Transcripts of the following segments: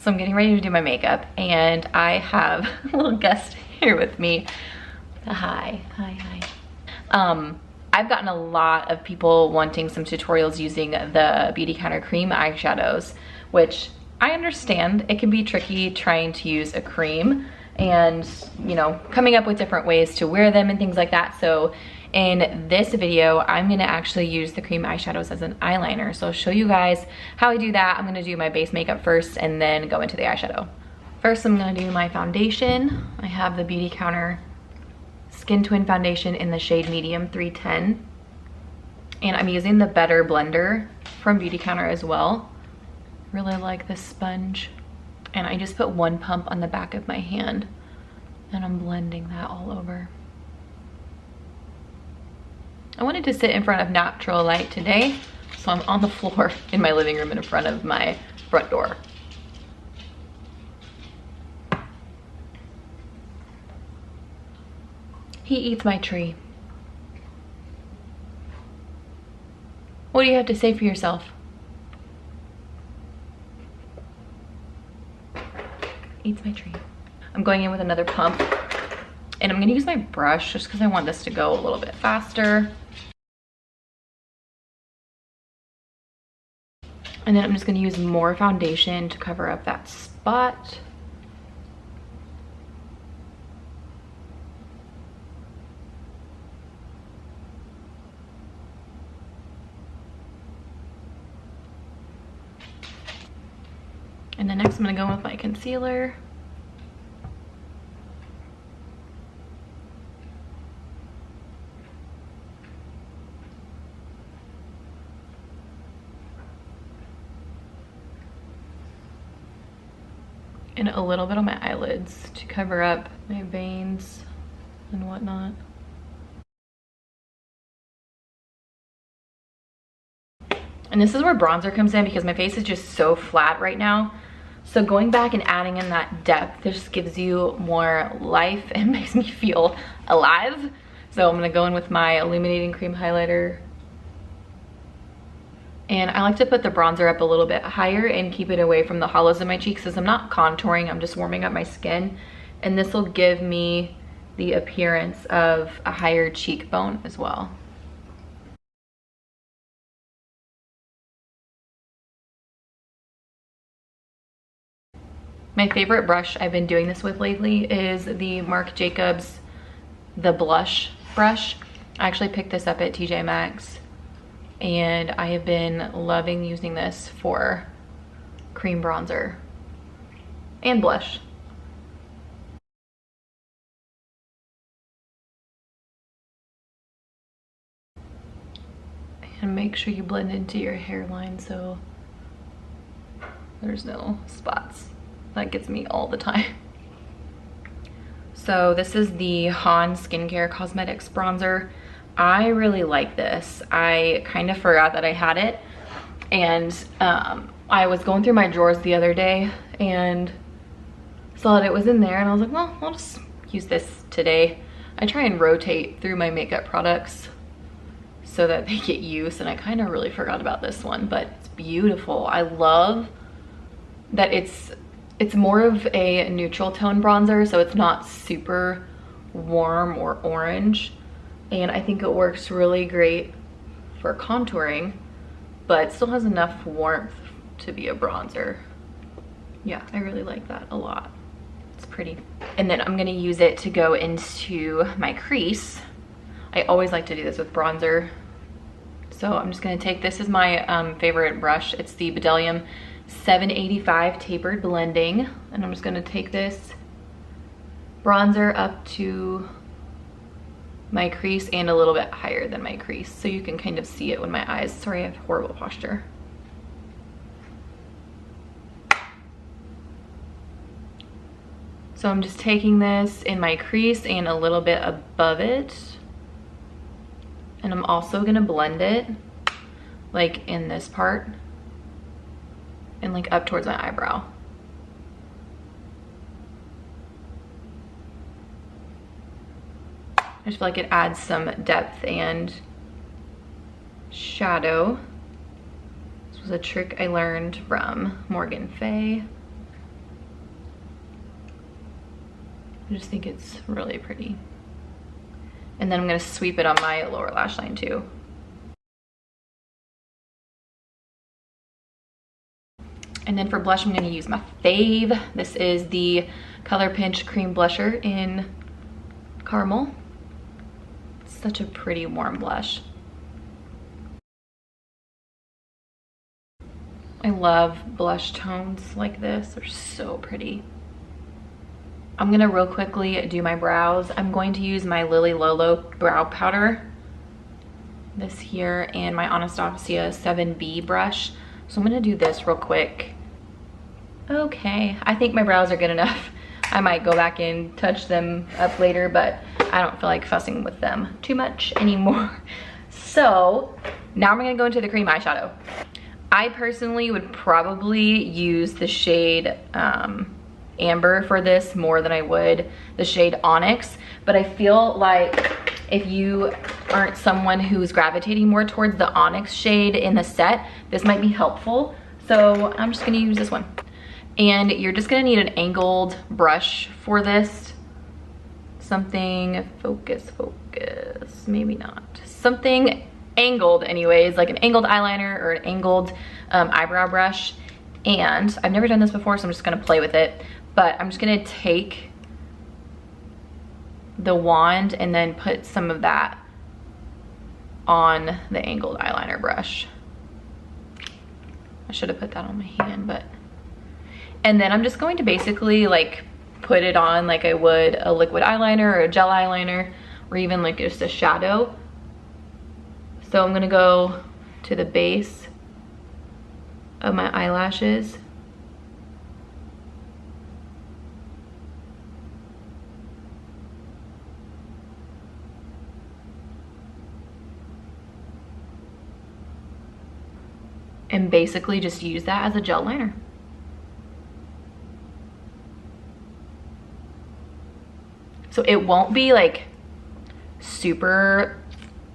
So I'm getting ready to do my makeup, and I have a little guest here with me. Hi. I've gotten a lot of people wanting some tutorials using the Beautycounter Cream Eyeshadows, which I understand it can be tricky trying to use a cream and, you know, coming up with different ways to wear them and things like that. So in this video, I'm gonna actually use the cream eyeshadows as an eyeliner. So I'll show you guys how I do that. I'm gonna do my base makeup first and then go into the eyeshadow. First, I'm gonna do my foundation. I have the Beautycounter Skin Twin Foundation in the shade Medium 310. And I'm using the Better Blender from Beautycounter as well. Really like this sponge. And I just put one pump on the back of my hand and I'm blending that all over. I wanted to sit in front of natural light today, so I'm on the floor in my living room in front of my front door. He eats my tree. What do you have to say for yourself? Eats my tree. I'm going in with another pump, and I'm gonna use my brush just because I want this to go a little bit faster. And then I'm just gonna use more foundation to cover up that spot. And then next I'm gonna go with my concealer. And a little bit on my eyelids to cover up my veins and whatnot. And this is where bronzer comes in because my face is just so flat right now. So going back and adding in that depth just gives you more life and makes me feel alive. So I'm gonna go in with my Illuminating Cream Highlighter. And I like to put the bronzer up a little bit higher and keep it away from the hollows of my cheeks, as I'm not contouring, I'm just warming up my skin. And this will give me the appearance of a higher cheekbone as well. My favorite brush I've been doing this with lately is the Marc Jacobs, the blush brush. I actually picked this up at TJ Maxx. And I have been loving using this for cream bronzer and blush. And make sure you blend into your hairline so there's no spots. That gets me all the time. So this is the Han Skincare Cosmetics bronzer. I really like this. I kind of forgot that I had it, and I was going through my drawers the other day and saw that it was in there, and I was like, well, I'll just use this today. I try and rotate through my makeup products so that they get used, and I kind of really forgot about this one, but it's beautiful. I love that it's more of a neutral tone bronzer, so it's not super warm or orange. And I think it works really great for contouring, but still has enough warmth to be a bronzer. Yeah, I really like that a lot. It's pretty. And then I'm gonna use it to go into my crease. I always like to do this with bronzer. So I'm just gonna take, this is my favorite brush. It's the bdellium 785 tapered blending. And I'm just gonna take this bronzer up to my crease and a little bit higher than my crease, so you can kind of see it when my eyes, sorry, I have horrible posture. So I'm just taking this in my crease and a little bit above it, and I'm also gonna blend it like in this part and like up towards my eyebrow. I just feel like it adds some depth and shadow. This was a trick I learned from Morgan Fay. I just think it's really pretty. And then I'm gonna sweep it on my lower lash line too. And then for blush, I'm gonna use my fave. This is the Color Pinch Cream Blusher in Caramel. It's such a pretty warm blush. I love blush tones like this. They're so pretty. I'm gonna real quickly do my brows. I'm going to use my Lolo brow powder, this here, and my Anastasia 7B brush. So I'm gonna do this real quick. Okay, I think my brows are good enough. I might go back and touch them up later, but I don't feel like fussing with them too much anymore. So now I'm gonna go into the cream eyeshadow. I personally would probably use the shade Amber for this more than I would the shade Onyx, but I feel like if you aren't someone who's gravitating more towards the Onyx shade in the set, this might be helpful. So I'm just gonna use this one. And you're just gonna need an angled brush for this. Something, focus, maybe not. Something angled anyways, like an angled eyeliner or an angled eyebrow brush. And I've never done this before, so I'm just gonna play with it. But I'm just gonna take the wand and then put some of that on the angled eyeliner brush. I should have put that on my hand, but. And then I'm just going to basically like put it on like I would a liquid eyeliner or a gel eyeliner, or even like just a shadow. So I'm gonna go to the base of my eyelashes. And basically just use that as a gel liner. So it won't be like super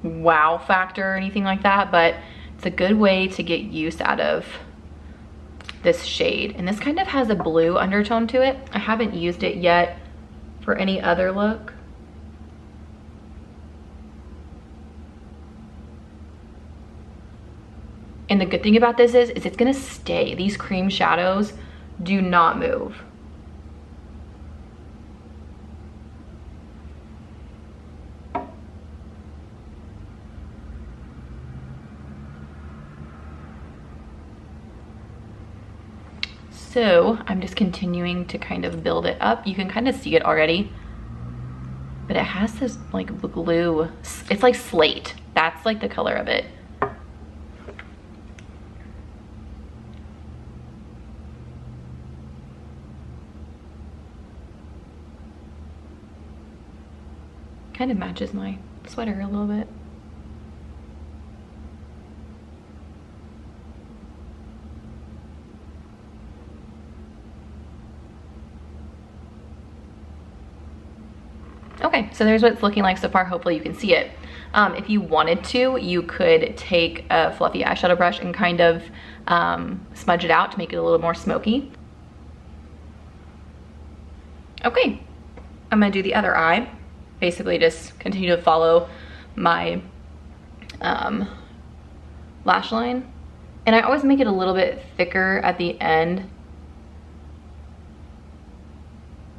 wow factor or anything like that, but it's a good way to get use out of this shade. And this kind of has a blue undertone to it. I haven't used it yet for any other look. And the good thing about this is it's gonna stay. These cream shadows do not move. So I'm just continuing to kind of build it up. You can kind of see it already, but it has this like blue, it's like slate. That's like the color of it. Kind of matches my sweater a little bit. Okay, so there's what it's looking like so far. Hopefully you can see it. If you wanted to, you could take a fluffy eyeshadow brush and kind of smudge it out to make it a little more smoky. Okay, I'm gonna do the other eye. Basically just continue to follow my lash line. And I always make it a little bit thicker at the end,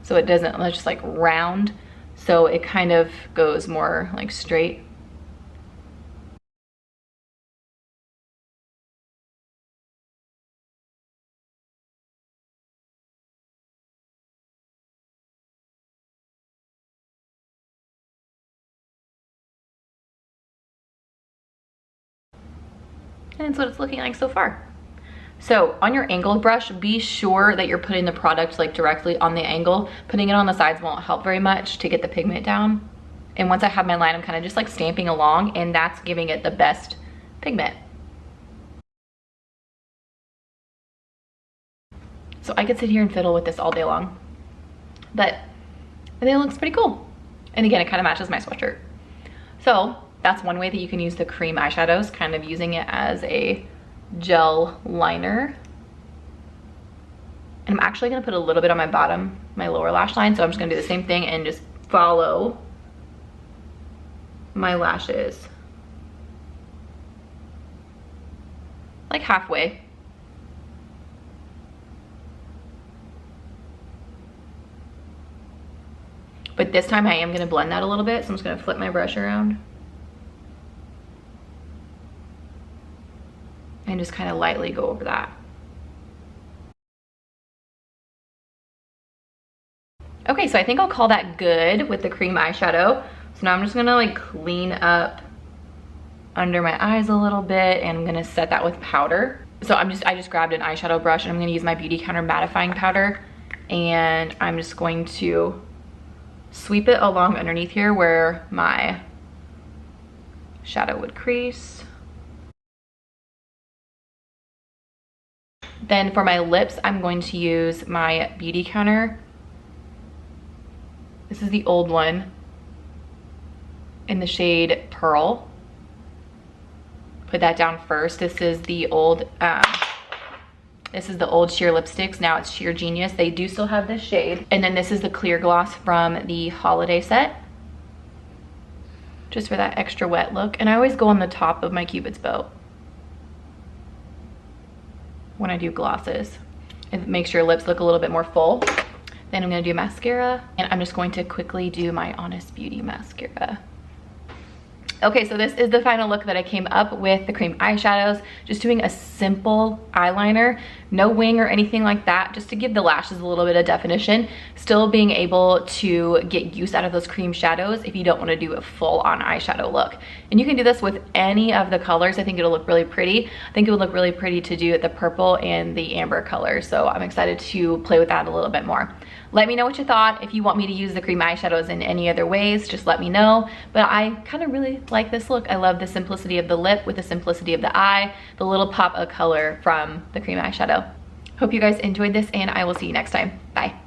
so it doesn't just like round. So it kind of goes more like straight. And that's what it's looking like so far. So on your angled brush, be sure that you're putting the product like directly on the angle. Putting it on the sides won't help very much to get the pigment down. And once I have my line, I'm kind of just like stamping along, and that's giving it the best pigment. So I could sit here and fiddle with this all day long, but I think it looks pretty cool. And again, it kind of matches my sweatshirt. So that's one way that you can use the cream eyeshadows, kind of using it as a gel liner. And I'm actually gonna put a little bit on my bottom, my lower lash line. So I'm just gonna do the same thing and just follow my lashes like halfway. But this time I am gonna blend that a little bit, so I'm just gonna flip my brush around and just kind of lightly go over that. Okay, so I think I'll call that good with the cream eyeshadow. So now I'm just gonna like clean up under my eyes a little bit, and I'm gonna set that with powder. So I just grabbed an eyeshadow brush, and I'm gonna use my Beautycounter mattifying powder, and I'm just going to sweep it along underneath here where my shadow would crease. Then for my lips, I'm going to use my Beautycounter. This is the old one in the shade Pearl. Put that down first. This is the old sheer lipsticks. Now it's Sheer Genius. They do still have this shade. And then this is the clear gloss from the holiday set, just for that extra wet look. And I always go on the top of my Cupid's bow when I do glosses. It makes your lips look a little bit more full. Then I'm gonna do mascara, and I'm just going to quickly do my Honest Beauty mascara. Okay, so this is the final look that I came up with the cream eyeshadows. Just doing a simple eyeliner, no wing or anything like that, just to give the lashes a little bit of definition. Still being able to get use out of those cream shadows if you don't want to do a full-on eyeshadow look. And you can do this with any of the colors. I think it'll look really pretty. I think it would look really pretty to do the purple and the amber color. So I'm excited to play with that a little bit more. Let me know what you thought. If you want me to use the cream eyeshadows in any other ways, just let me know. But I kind of really like this look. I love the simplicity of the lip with the simplicity of the eye, the little pop of color from the cream eyeshadow. Hope you guys enjoyed this, and I will see you next time. Bye.